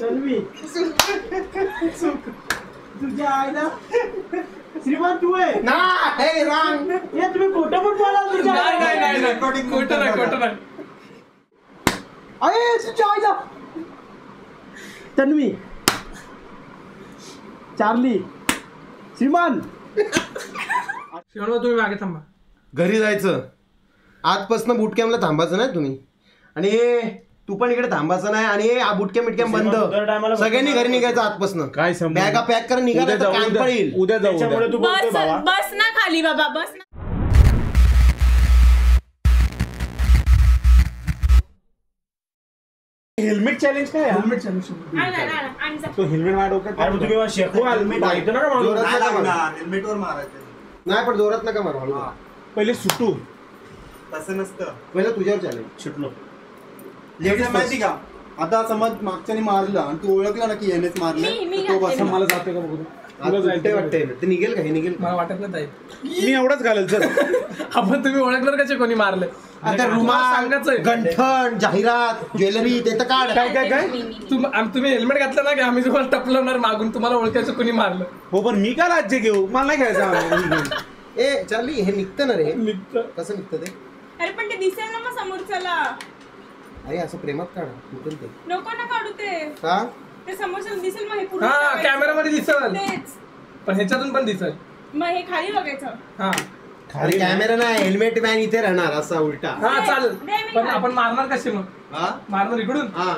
तन्वी तुझ्या आईला श्रीमान तू आहे ना हे रॉंग हे तुम्ही खोटं पण बोला तुझ्या नाही खोटं नाही अरे तुझ्या आईला तन्वी चार्ली श्रीमान तुम्ही मागे थांबा. घरी जायचं आजपासून बूट कॅम्पला थांबायचं नाही तुम्ही आणि तू पण इकडे थांबायचं नाही आणि बूट कॅम्प बंद सगळ्यांनी घरी निघायचं आजपासून काय बॅगा पॅक कर निघाला पडेल उद्या जाऊ तू बोलतोय बाबा बस ना खाली बाबा बस ना. हेल्मेट चॅलेंज काय हेल्मेट चॅलेंज तो हेल्मेट माझ्या डोक्यात तुम्ही शेकू हेल्मेट ऐकतो ना हेल्मेटवर मारायचं नाही पण जोरात नका मारू हळू पहिले सुटू तसं नसतं. पहिलं तुझ्यावर चॅलेंज सुटलो लेडीज माहिती का आता समज मागच्याने मारलं आणि तू ओळखला ना की यानेच मारलं तो बस मला जाते का बघू वाटतंय ते निघेल का हे निघेल मला वाटत नाही मी एवढंच घालेल सर आपण तुम्ही ओळखलं कसे कोणी मारलं आता रुमाल सांगायचंय गंठण जाहिरात ज्वेलरी ते तर काढ काय तुम्ही हेल्मेट घातलं ना की आम्ही तुम्हाला टपलवणार मागून तुम्हाला ओळखायचं कोणी मारलं. हो पण मी का राज्य घेऊ मला नाही खेळायचं. ए चार्ली हे निघतं ना रे निघतं. कसं निघतं ते अरे पण ते दिसेल ना मग समोरच्याला. अरे असं प्रेमात काढा कुठून ते नको ना काढू ते का ते समोरच्याला दिसेल मग हे पुढे हा बघायचं. कॅमेरामध्ये दिसल तेच पण ह्याच्यातून पण दिसल. मग हे खाली बघायचं. हा अरे कॅमेरा नाही हेल्मेट मॅन इथे राहणार असा उलटा हा चालेल दे मी पण खाली. आपण मारणार कसे मग हा मारणार इकडून. हा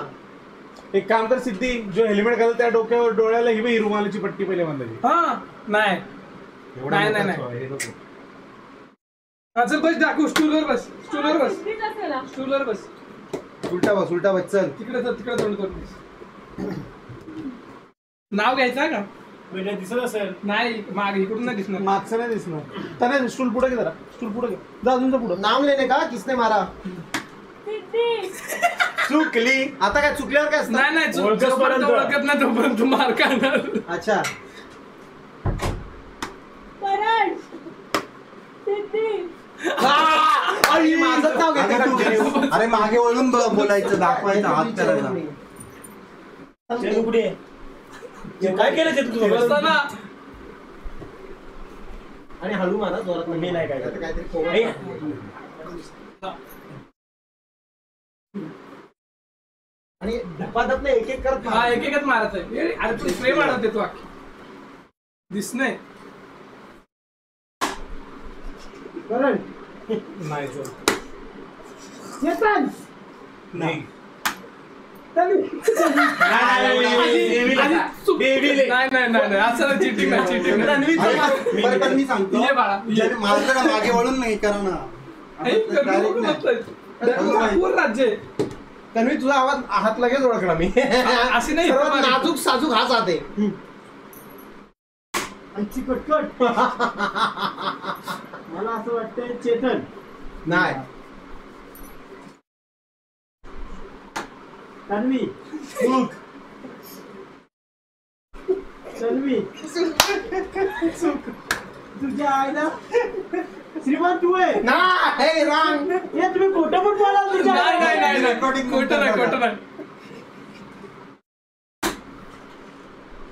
एक काम कर सिद्धी जो हेल्मेट घालतो त्या डोक्यावर डोळ्याला ही रुमालाची पट्टी पहिले बांधायची. हा नाही हे नको. हा चल बस दाखव स्टूलवर बस तिथेच असेल हा. स्टूलवर बस उलटा बस चल तिकडे तोंड करून नाव घ्यायचं का म्हणजे दिसत असेल नाही माग इकडून नाही दिसणार. मागचं नाही दिसणार त्याने स्टूल पुढे घे जरा स्टूल पुढे घे जा तुमचं पुढं नाम लेने का किसने मारा सिद्धी. चुकली आता काय चुकल्यावर काय असतं? नाही ओळखेपर्यंत. ओळखत नाही तोपर्यंत तू मार खाणार. अच्छा करण. सिद्धी. अरे, माझंच नाव घेते अगं तू- अरे मागे वळून बोलायचं दाखवायचं हात करायचा. चेतन कुठे आहे? काय केलं चेतन तू बसला ना. आणि हळू मारा जोरात मी नाही काय आता करत. काहीतरी कोवळं ऐक. आणि धपाधप नाही एक करत हा एक एकच मारत आहे. अरे तू स्प्रे मारत आहे तू अख्खी दिस नाही. करण नाही सर चेतन नाही नाही असं चिटिंग नाही. पण मी सांगतो ये बाळा, ये. ज्याने मारलं ना मागे वळून नाही करा ना डायरेक्ट नाही. पूर्ण राज्य आहे. तन्वी तुझा आवाज हात लगेच ओळखला मी अशी नाही सर्वात नाजूक साजूक हाच हात आहे आमची कटकट मला असं वाटतंय चेतन नाही तन्वी तन्वी तुझ्या आईला श्रीमान तू आहे ना हे रॉंग हे तुम्ही खोटं पण बोला तुझ्या नाही खोटं नाही.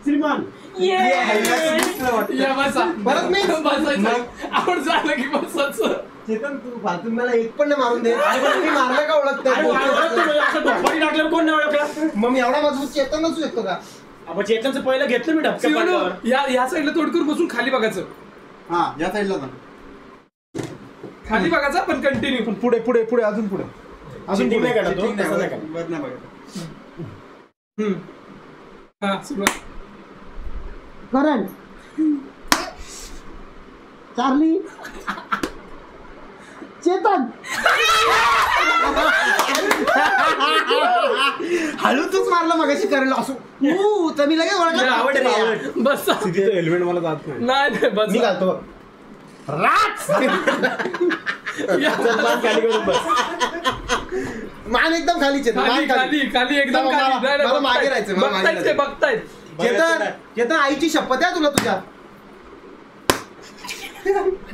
श्रीमान या बसा परत मी बसायचं आपण झालं की बसायचं. चेतन तू फालतून मला एक पण नाही मारून दे मी मारलं का ओळखतोय कोण नाही ओळखला मग मी एवढा मजबूत चेतन नसू शकतो का आपण चेतनचं पहिलं घेतलं मी डबक्या पाण्यावर. या साईडला तोड करून बसून खाली बघायचं. हा या साईडला जा. खाली बघायचं पण कंटिन्यू. पण पुढे पुढे पुढे अजून पुढे अजून Cheating नाही पुढे काढत तो, Cheating तसं नाही नाही काढत. वर नाही बघायचं. हा सुरुवात. करण चार्ली चेतन हळू तूच मारलं मगाशी करायला असं तर मी लगेच ओळखलं बस सिद्धीचं हेल्मेट मला जात नाही नाही बस मी घालतो या. खाली करून बस मान एकदम खाली चेतन मान खाली खाली एकदम मला- खाली. नाही, मला मागे बघतायत. राहायचं, मला मागे बघतायत ते राहायचं. बघतायत. चेतन चेतन आईची शपथ आहे तुला तुझ्या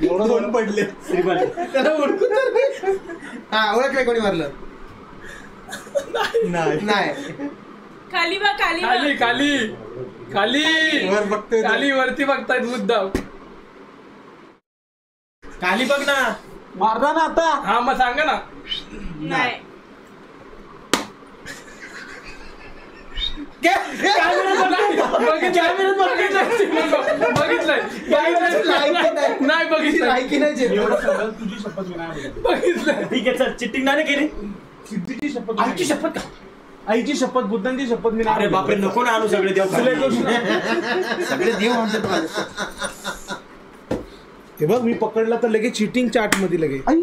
दोन पडले. श्रीमान त्याला ओळखून तर नाही. हा ओळखलंय कोणी मारलं नाही नाही खाली बघ खाली खाली बघ खाली खाली वर बघतोय तो. खाली वरती बघतायत मुद्दाम. खाली बघ ना. मारला ना आता. हा मग सांगा ना. नाही नाही बघितलं लायकी नाही चेतन. एवढं सगळं तुझी शपथ मी नाही बोलत. बघितलं. ठीक आहे चल चिटिंग नाही केली. सिद्धीची शपथ आईची शपथ का? आईची शपथ बुद्धांची शपथ मी नाही अरे बोलत. बापरे नको ना आणू सगळे देव तुला एक गोष्ट- सगळे देव म्हणतात माझे. हे बघ मी पकडला तर लगेच चिटिंग चार्ट मध्ये लगेच आई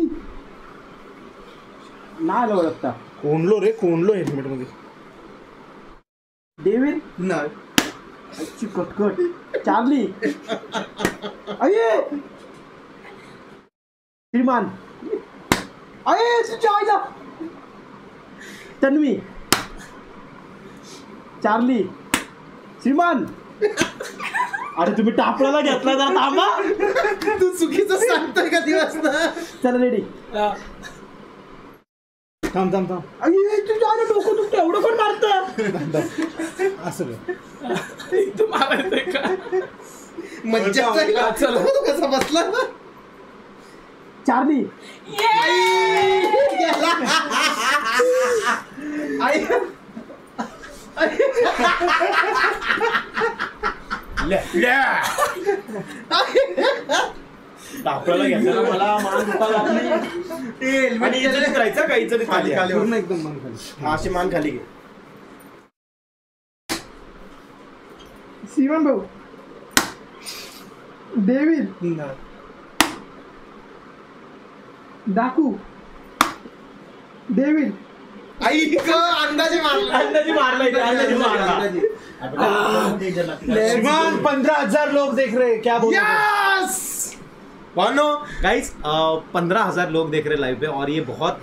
नाही आलं ओळखता. कोंडलो रे कोंडलो हेल्मेट मध्ये. डेव्हिड नाही आईची कटकट. चार्ली अये श्रीमान अये तुझ्या आईला. तन्वी चार्ली श्रीमान. अरे तुम्ही टापळाला घेतला जरा थांबा. तू चुकीचं सांगतोय का दिवस ना. चला रेडी. हा. थांब थांब थांब अये तुझ्या आईला डोकं तुमचं एवढं कोण मारतं. असं कर. इथं मारायचंय का? मज्जा झाली. हा, चला. तू कसा बसला ना. चार्ली आई आपल्याला घेतलं ना मला मान दुखायला लागली. आणि इज्जतीत राहायचं का इज्जतीत खाली खाली पूर्ण एकदम मान खाली. हा, अशी मान खाली घे. श्रीमान भाऊ डेव्हिड डाकू डेव्हिड. आई अंदाजे मारला. अंदाजी मारला इथे, अंदाजी मारला. अंदाजे. श्रीमान 15,000 लोग देख रहे हैं, क्या बोल कौनो गाइस 15,000 लोग देख रहे लाइव पे और ये बहुत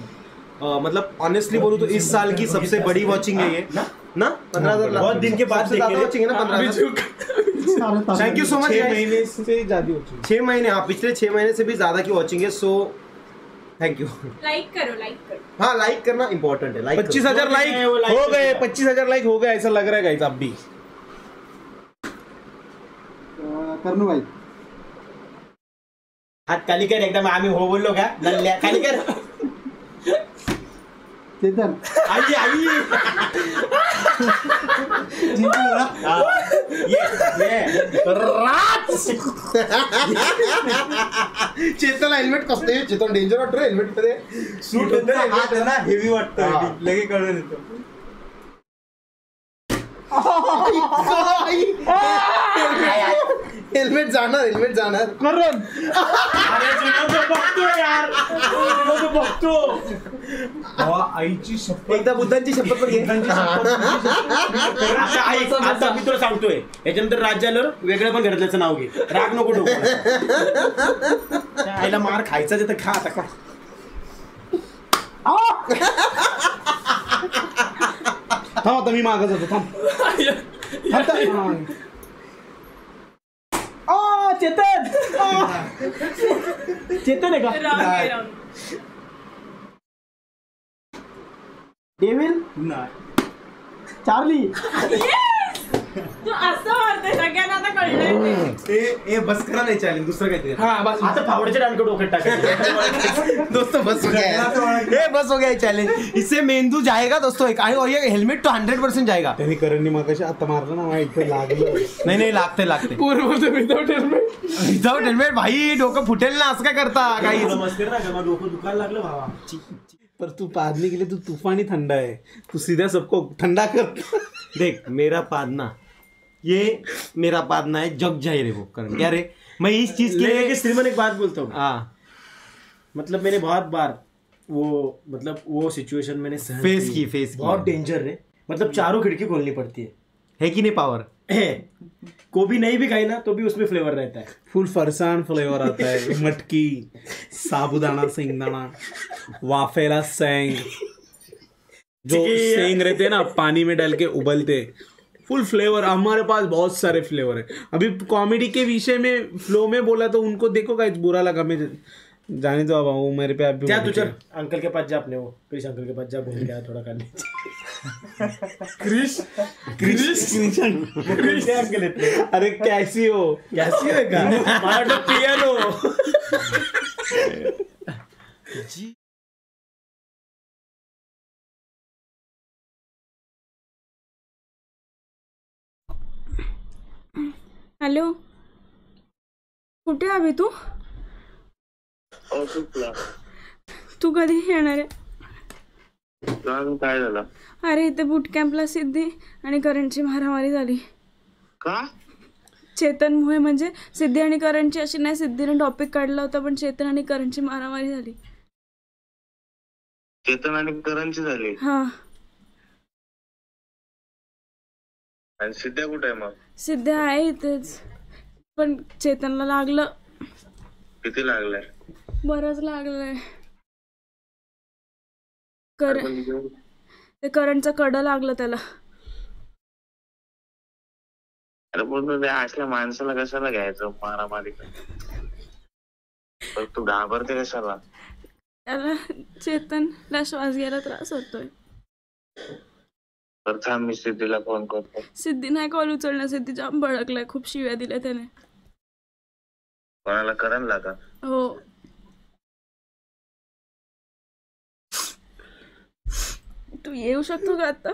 मतलब ऑनेस्टली बोलूं तो इस साल की सबसे बड़ी वॉचिंग है ये ना 15,000 बहुत दिन के बाद सबसे ज्यादा देखे। वॉचिंग है ना 15,000. Thank you so much. 6 महीने से ज्यादा हो चुकी 6 महीने हाँ पिछले 6 महीने से भी ज्यादा की वॉचिंग है. So thank you. लाईक करो हाँ लाइक करना इम्पोर्टेंट है. लाइक 25,000 लाइक वो like हो गए. करेगा. 25,000 लाइक हो गए ऐसा लग रहा है गाइस अब भी. करणू भाई हात खाली कर एकदम. आम्ही हो बोललो का नल्ल्या खाली कर. चेतन आई आई जिंकला. हा. ये चेतन हेल्मेट कसं आहे. चेतन डेंजर वाटतं हेल्मेट मध्ये. सूट होतं ना, हात आहे ना हेवी वाटतं. हा. लगे कळून येतो. हेल्मेट जाणार. करण अरे जुनं तो बघतो यार. जुनं तो बघतो. आईची शपथ. एकदा बुद्धांची शपथ पण घे. आता ऐक, आता मी तुला सांगतोय याच्यानंतर राज्य आल्यावर वेगळं पण घरातल्याचं नाव घे. राग नको डोकं. त्या आईला मार खायचा तर खा आता का. थांब आता मी मागं जातो. थांब चेतन चेतन आहे का डेव्हिड चार्ली. तू असं मारतोय सगळ्यांना आता कळलंय ए बस करा नाही चालेल दुसरं काहीतरी. हा बस. आता फावड्याच्या डानकडे डोक्यात टाकायचं. दोस्तों बस हो गया ये बस हो गया चैलेंज. इससे मेंदू जाएगा दोस्तों एक और ये हेल्मेट तो 100% जाएगा. त्यांनी करणनी मागाशी आता मारलं ना मला इथं लागलं. नाही लागते पूर्ण विदाउट हेल्मेट. विदाउट हेल्मेट भाई डोकं फुटेल ना. असं काय करता काही. मस्ती ना का डोकं दुखायला लागलं भावा. पर तू पादने के लिए तू तूफानी ठंडा है. तू सीधा सबको ठंडा कर. देख मेरा पादना ये मेरा पादना है. जग जाहिर है वो करण. क्या रे मैं इस चीज के लेकिन लिए श्रीमान एक बात बोलता हूँ. हाँ मतलब मैंने बहुत बार वो सिचुएशन मैंने सहन फेस की. बहुत डेंजर है. मतलब चारों खिड़की खोलनी पड़ती है कि नहीं पावर. है. को भी नहीं भी खाई ना तो भी उसमें फ्लेवर रहता है. फुल फरसान फ्लेवर आता है. मटकी, साबुदाना, सिंगदाना, वाफेला सेंग, जो सेंग रहते हैं ना पानी में डाल के उबलते. फुल फ्लेवर. हमारे पास बहुत सारे फ्लेवर है. अभी कॉमेडी के विषय में फ्लो में बोला तो उनको देखो गाइस बुरा लगा. मैं जाने दो अब वो मेरे पे अभी जा तू चल अंकल के पास जा अपने वो क्रिश अंकल के पास जा घूम के आ थोड़ा करने क्रिश अंकल इतने अरे कैसी हो है का मला पियानो हॅलो कुठे अभि तू तू कधी येणार आहे काय झालं अरे इथे बूट कॅम्पला सिद्धी आणि करणची मारामारी झाली का चेतनमुळे म्हणजे सिद्धी आणि करणची अशी नाही सिद्धीने टॉपिक काढला होता पण चेतन आणि करणची मारामारी झाली चेतन आणि करणची झाली हा आणि सिद्ध्या कुठे आहे मग सिद्धी आहे इथेच पण चेतनला लागलं किती लागलाय बरंच लागलंय ते करंटचं कडं लागलं त्याला अरे पण त्या असल्या माणसाला कशाला घ्यायचं मारामारी तू घाबरते कशाला त्याला चेतनला श्वास घ्यायला त्रास होतोय तर थांब मी सिद्धीला फोन करतो सिद्धी नाही कॉल उचलणार सिद्धी जाम भडकलाय खूप शिव्या दिल्या त्याने कोणाला करणला का हो तू येऊ शकतो का आता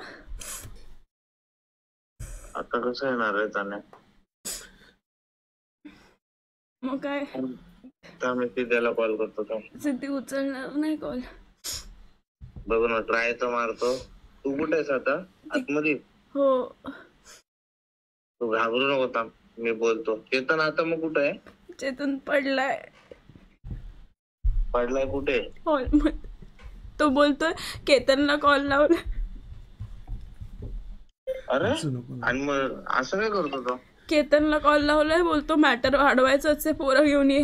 आता कसं येणार आहे त्याने मग काय मी सिद्धीला कॉल करतो का सिद्धी उचलणार नाही कॉल बघू ना ट्राय तर मारतो तू कुठे आहेस आता आतमध्ये हो तू घाबरू नको थांब मी बोलतो चेतन आता मग कुठे आहे चेतन पडलाय पडलाय कुठे हॉलमध्ये तो बोलतोय केतनला कॉल लावला अरे आणि मग असं काय करतो तो केतनला कॉल लावलाय बोलतो मॅटर वाढवायचंच आहे पोरं घेऊन ये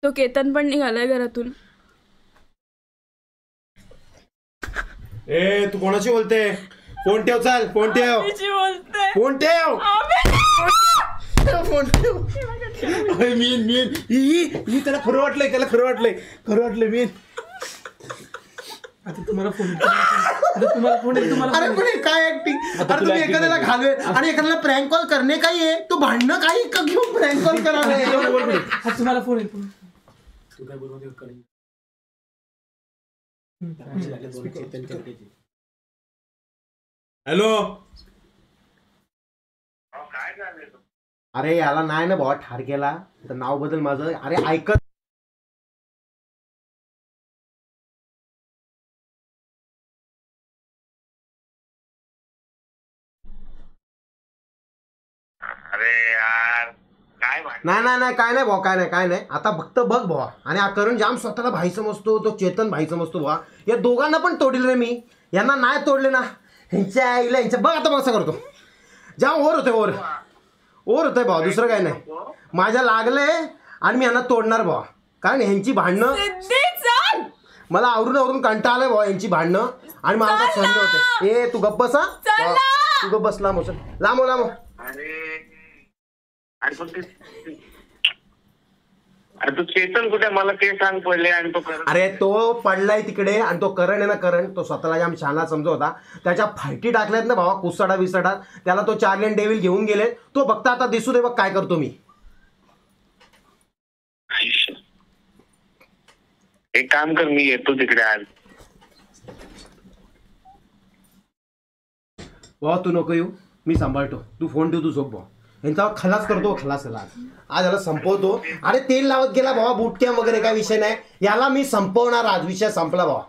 तो केतन पण निघालाय घरातून ए तू कोणाशी बोलते फोन ठेव चाल फोन ठेव बोलते फोन ठेव फोन ठेव मी त्याला खरं वाटलंय मी आता तुम्हाला फोन अरे पण हे काय ऍक्टिंग अरे तुम्ही एखाद्याला घालवे आणि एखाद्याला प्रँक कॉल करणे काही आहे तू भांडणं काही का घेऊन प्रँक कॉल करा तुम्हाला फोन येतो तू काय बोलतो करेन हॅलो काय झालं अरे याला नाही ना भावा ठार केला तर नाव बदल माझं अरे ऐकत अरे यार काय नाही काय नाही भावा काय नाही आता फक्त बघ भावा आणि हा करण जाम स्वतःला भाई समजतो तो चेतन भाई समजतो भावा या दोघांना पण तोडील रे मी यांना नाही तोडले ना ह्यांच्या आईला ह्यांच्या बघ आता कसं करतो जाम ओर होतंय भावा दुसरं काय नाही माझ्या लागले आणि मी यांना तोडणार भावा कारण ह्यांची भांडणं मला आवरून कंटाळा आलाय भावा यांची भांडणं आणि मला आता सहन होते ए तू गप्प बसा तू गप्प बस लांब अरे तू चेतन कुठे मला ते सांग पडले आणि तो अरे तो पडलाय तिकडे आणि तो करण आहे ना करण तो स्वतःला जाम छानला समजत होता त्याच्या फायटी टाकल्यात ना भावा कुसडा विसडा त्याला तो चार्ली डेव्हिल घेऊन गेले तो फक्त आता दिसू दे बघ काय करतो मी एक काम कर मी येतो तिकडे आज भावा तू नको येऊ मी सांभाळतो तू फोन ठेव तू झोप भावा यांचा खलास करतो खलास आज याला संपवतो अरे तेल लावत गेला भावा बूटकॅम्प वगैरे काय विषय नाही याला मी संपवणार आज विषय संपला भावा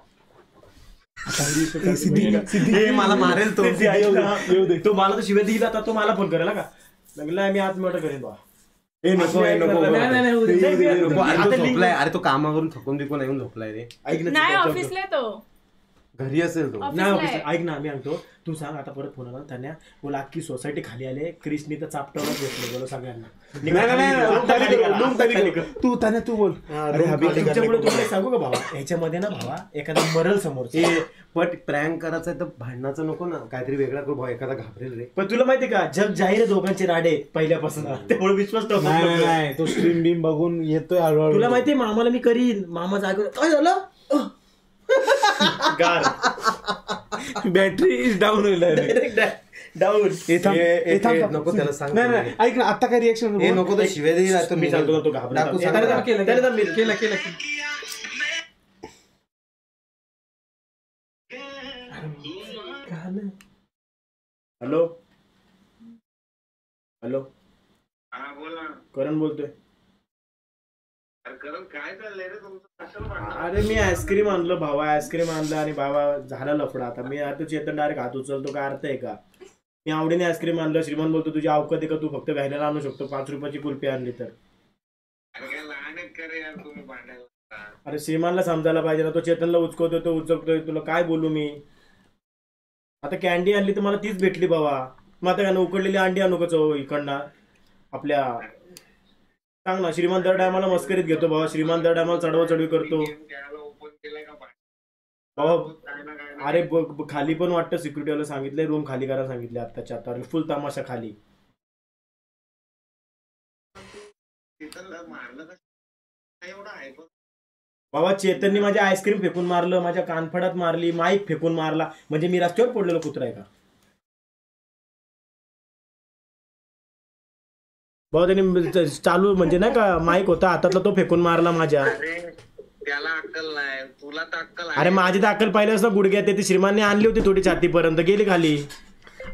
मला मारेल तो मला तर शिवाय दिला तर तो मला फोन करेल का लागला मी आज मोठं करेन बा झोपलाय अरे तो कामावरून थकून बिकून येऊन झोपलाय रे नाही ऑफिसला तो घरी असेल तो. Office नाही ला ऑफिस आहे. ऐक ना मी सांगतो तू सांग आता परत फोन आला त्यांना बोला अख्खी सोसायटी खाली आले क्रिसनी तर चापटावरच घेतलं बोला सगळ्यांना तू त्याने तू बोल. अरे तुमच्यामुळे तुम्हाला सांगू का भावा ह्याच्यामध्ये ना भावा एखादा मरल समोर पण प्रँक करायचं आहे तर भांडणाचं नको ना, काहीतरी वेगळा करू भाऊ, एखादा घाबरेल रे. पण तुला माहिती का जग जाहीर आहे दोघांचे राडे त्यामुळे त्यामुळे विश्वास ठेवतो. नाही तो स्ट्रीम बीम बघून येतोय हळूहळू. तुला माहितीये मामाला मी करीन मामा जागेवर काय झालं गार बॅटरी डाऊन होईल डाऊन नको त्याला सांग. नाही नाही ऐक ना आता काय रिएक्शन हे नको तर शिव्या देईल आता मी सांगतो तो घाबरला. डाकू ए, सांग त्याला ना. दम- त्याला दम मिळेल. केलं हॅलो हॅलो हा बोल ना. करण बोलतोय. अरे करण काय चाललंय रे तुमचं कशाला भांडण? अरे मी आईस्क्रीम आणलं भावा आईस्क्रीम आणलं आणि भावा झाला लफडा. आता मी आता चेतन डायरेक्ट हात उचलतो काय अर्थ आहे का. मी आवडीने आईस्क्रीम आणलं श्रीमान बोलतो तुझी अवकात आहे का तू फक्त व्हॅनिला आणू शकतो 5 रुपयाची कुल्फी आणली तर. अरे काय लहान आहेत का रे यार तुम्ही भांडायला? अरे श्रीमानला समजायला पाहिजे ना तो चेतनला उचकवतोय तो उचकतोय तुला काय बोलू मी. आता कॅन्डी आणली तर मला तीच भेटली बाबा मग आता काय उकडलेली अंडी आणू का चव इकडनं आपल्या सांग ना. श्रीमान दर टायमाला मस्करीत घेतो बाबा श्रीमान दर टायमाला चढवा चढवी करतो त्याला ओपन केलंय का बाबा. काय ना काय ना. अरे खाली पण वाटतं सिक्युरिटीवाला सांगितलंय रूम खाली करायला सांगितले आत्ताच्या आता फुल तमाशा खाली. चेतनला मारलं का एवढं आहे पण बाबा चेतननी माझ्या आईस्क्रीम फेकून मारलं माझ्या कानफडात मारली माईक फेकून मारला म्हणजे मी रस्त्यावर पडलेलो कुत्रा आहे का. बाबा त्यांनी चालू म्हणजे नाही का माईक होता हातातला तो फेकून मारला माझ्या. अरे त्याला अक्कल नाही तुला तर अक्कल आहे. अरे माझी तर अक्कल पाहिल्यास ना गुडघ्यात ते श्रीमानने आणली होती थोडी छातीपर्यंत गेली खाली.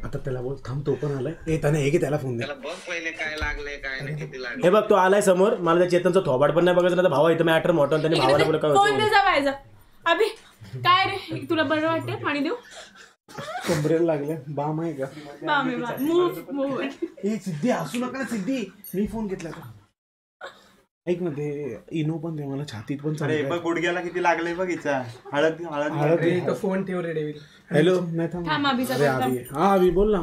आता त्याला बोल थांब तो पण आलाय. ए त्याने हे की त्याला फोन दे. त्याला बघ पहिले काय लागले काय नाही किती लागले. हे बघ तो आलाय समोर मला त्या चेतनचा थोबाड पण नाही बघायचं ना तर भावा इथं मॅटर मोठा आणि त्यांनी भावाला बोला काय फोन होतं. दे जा बाहेर जा. अभि काय रे तुला बरं वाटते पाणी देऊ. कमरेला लागले बाम आहे का. बामे बा मूव ए सिद्धी हसू नका ना सिद्धी मी फोन घेतला का. ऐक ना ते इनो पण दे मला छातीत पण अरे चांगलं बघ गुडघ्याला किती लागले बघ हिचा हळद हळद अरे तो फोन ठेव रे डेव्हिड. हॅलो नाही थांब थांब. अभिचा अरे बोलता. अभि हा अभि बोल ना.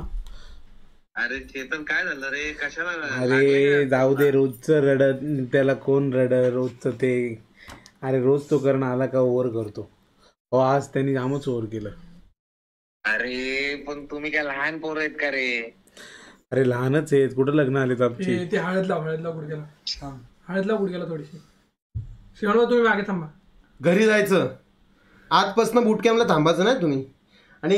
अरे चेतन काय झालं रे कशाला अरे जाऊ दे रोजचं रडत त्याला कोण रड रोजचं ते. अरे रोज तो करणं आला का ओव्हर करतो. हो आज त्यांनी जामच ओव्हर केलं. अरे पण तुम्ही काय लहान पोरं आहेत का रे. अरे लहानच आहेत कुठं लग्न आलेत आमची. ते हळद लाव गुडघ्याला. हळद लाव गुडघ्याला थोडीशी. शिवण तुम्ही मागे थांबा. घरी जायचं आजपासून बुटकॅम्पला थांबायचं नाही तुम्ही. आणि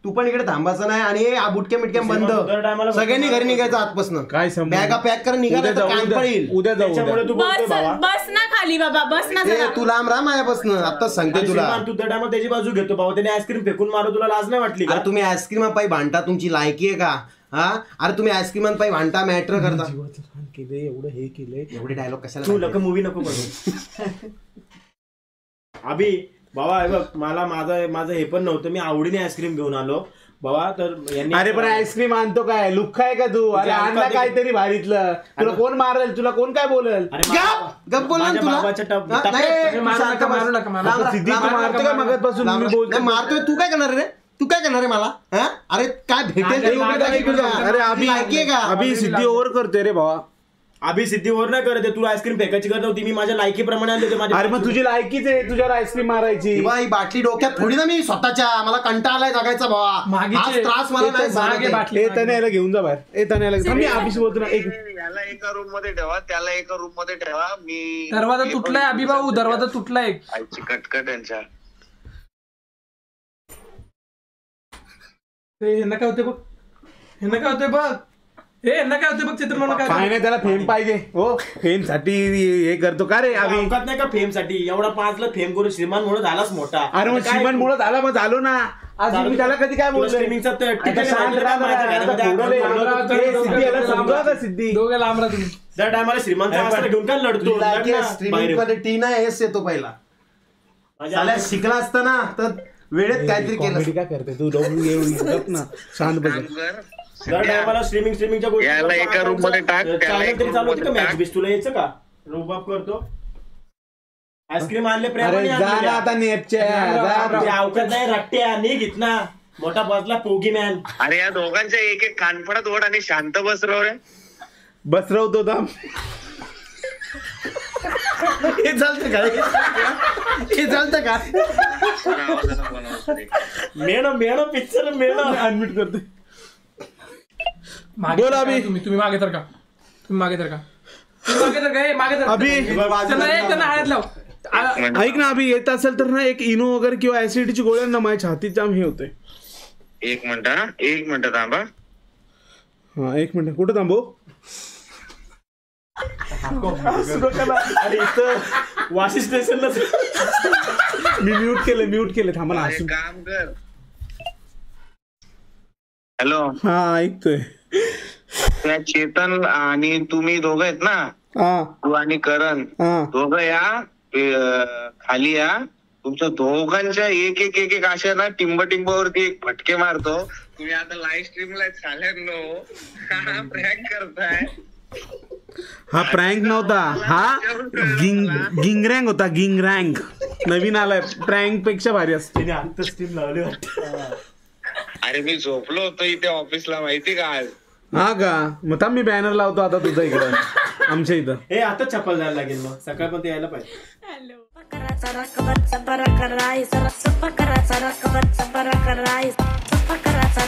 तू पण इकडे थांबायचं नाही. आणि बुटकॅम्प बिटकॅम्प बंद दर टायमाला सगळ्यांनी घरी निघायचं आजपासून. काय संबंध? बॅगा पॅक कर निघाला तर कान पडेल. उद्या जाऊ त्याच्यामुळे उद्या. तू बोलतोय बस भावा. बस ना खाली बाबा बस ना ए, जरा. तू लांब राहा माझ्यापासून आताच सांगते तुला. श्रीमान, तू दर टायमाला त्याची बाजू घेतो भावा त्याने आईस्क्रीम फेकून मारो तुला लाज नाही वाटली का. अरे तुम्ही आईस्क्रीम पायी भांडता तुमची लायकी आहे का. हा अरे तुम्ही आईस्क्रीम पायी भांडता मॅटर करता. जीवाचं रान केलंय एवढं हे केलंय. एवढे डायलॉग कशाला तू सांगते? लक मूवी नको बनवू. अभि बाबा हे बघ मला माझं हे पण नव्हतं मी आवडीने आईस्क्रीम घेऊन आलो बाबा तर यांनी अरे पण आईस्क्रीम आणतो काय लुख्खा आहे का तू. अरे आणला काहीतरी भारीतलं. तुला कोण मारेल तुला कोण काय बोलेल. अरे गप बोल ना माझ्या तुला. बाबाच्या हा, टप- नाही, टप्प्यात- तू मारू शांत नका, बस. मारू नका, मारू लांब नका. राहा, सिद्धी लांब तू राहा, मारतो काय मगाचपासून लांब मी राहा. बोलतो. नाही, मारतोय तू काय करणार रे. तू काय करणार रे मला. हा? अरे काय भेटेल ते एवढं काय तुझ्या? अरे अभि लायकी आहे का. अभि सिद्धी ओव्हर करतोय रे भावा. अभि सिद्धीवर नाही करत आहे. तुला आईस्क्रीम फेकायची गरज नव्हती मी माझ्या लायकीप्रमाणे आणले होते माझ्या. अरे मग तुझी लायकीच आहे तुझ्यावर आईस्क्रीम मारायची. किंवा ही बाटली डोक्यात थोडी ना मी स्वतःच्या मला कंटाळा आलाय जगायचा भावा. मागेचे- हाच त्रास मला नाही सहन मागे होत आहे. बाटली. ए त्याने याला घेऊन जा बाहेर. ए त्याने याला थांब, मी अभिशी बोलतो ना एक. याला एका रूम मध्ये ठेवा त्याला एका रूम मध्ये ठेवा. मी दरवाजा तुटलाय अभिभाऊ दरवाजा तुटलाय. आईची कटकट यांच्या. हे नका होते बघ. हे नका होते बघ. हे नका होते बघ चित्र म्हणून काय काय. नाही त्याला फेम पाहिजे. हो फेम साठी हे करतो का रे अभि. अवकात नाही का फेम साठी एवढा 5 लाख फेम करून श्रीमान म्हणून झालाच मोठा. अरे मग श्रीमंत मुळे झाला मग झालो ना. आज मी त्याला कधी काय बोललो. स्ट्रीमिंगचा आता शांत राहा जरा. समजा का सिद्धी. दोघे लांब राहा तुम्ही. त्या टायमाला श्रीमंत असताना घेऊन काय लढतो तुला लायकी आहे, लढ ना streaming बाहेर. मध्ये टीना एस येतो पहिला. माझ्या- साल्या शिकला असताना तर वेळेत काहीतरी केलं. कॉमेडी काय करते तू लोक ना शांत बघ. काम कर. दर टायमाला स्ट्रीमिंगच्या गोष्टी याला एका room मध्ये टाक, त्याला चॅनल एका तरी room चालू होतं का मध्ये मॅच टाक. बीच तुला यायचं का रुबाब करतो आईस्क्रीम आणले अरे प्रेमाने जा ना आणलेल्या. आता नेपच्या जा. ते अवकात नाही रट्ट्या निघ घेत ना मोठा बसला पोगी मॅन. अरे या दोघांच्या एक एक कानफडात ओढ आणि शांत बस रो रे. बसरवतो थांब. हे चालतं का हे चालतं का आवाजानं बनवतो रे. मेणं पिक्चर मेणं. अनम्यूट करते. मागे बोल तर अभि. का तुम्ही मागे तर का तुम्ही मागे तर का मागे तर अभि. त्यांना हळद लाव. ऐक ना अभि येत असेल तर ना एक इनो वगैरे किंवा ऍसिडिटीची गोळ्या ना माझ्या छातीत जाम हे होते. एक मिनिट थांबा. हा 1 मिनिट कुठं थांबू. अरे इथं वाशी स्टेशनला मी म्यूट केले थांबा ना अरे हसून. काम कर. हॅलो, हा ऐकतोय. त्या चेतन आणि तुम्ही दोघं आहेत ना, हा तू आणि करण, हा दोघं या खाली या. तुमच्या दोघांच्या एक एक एक एक अशा ना टिंबावरती एक फटके मारतो. तुम्ही आता लाईव्ह स्ट्रीमला चालेल प्रँक करताय. हा प्रँक नव्हता हा गिंगरँग होता. गिंगरँग नवीन आलाय. प्रँक पेक्षा भारी असते. तिने आत्ता स्टीम लावली वाटतं. अरे मी झोपलो होतो इथे ऑफिसला माहिती का आज. हा का मग थांब मी बॅनर लावतो आता तुझा इकडं आमच्या इथं. हे आता चप्पल जायला लागेल मग सकाळ पण ते यायला पाहिजे. हॅलो करायचा रकबत बरा करायचा रस्सा करायचा रकबत बरा करायचा करायचा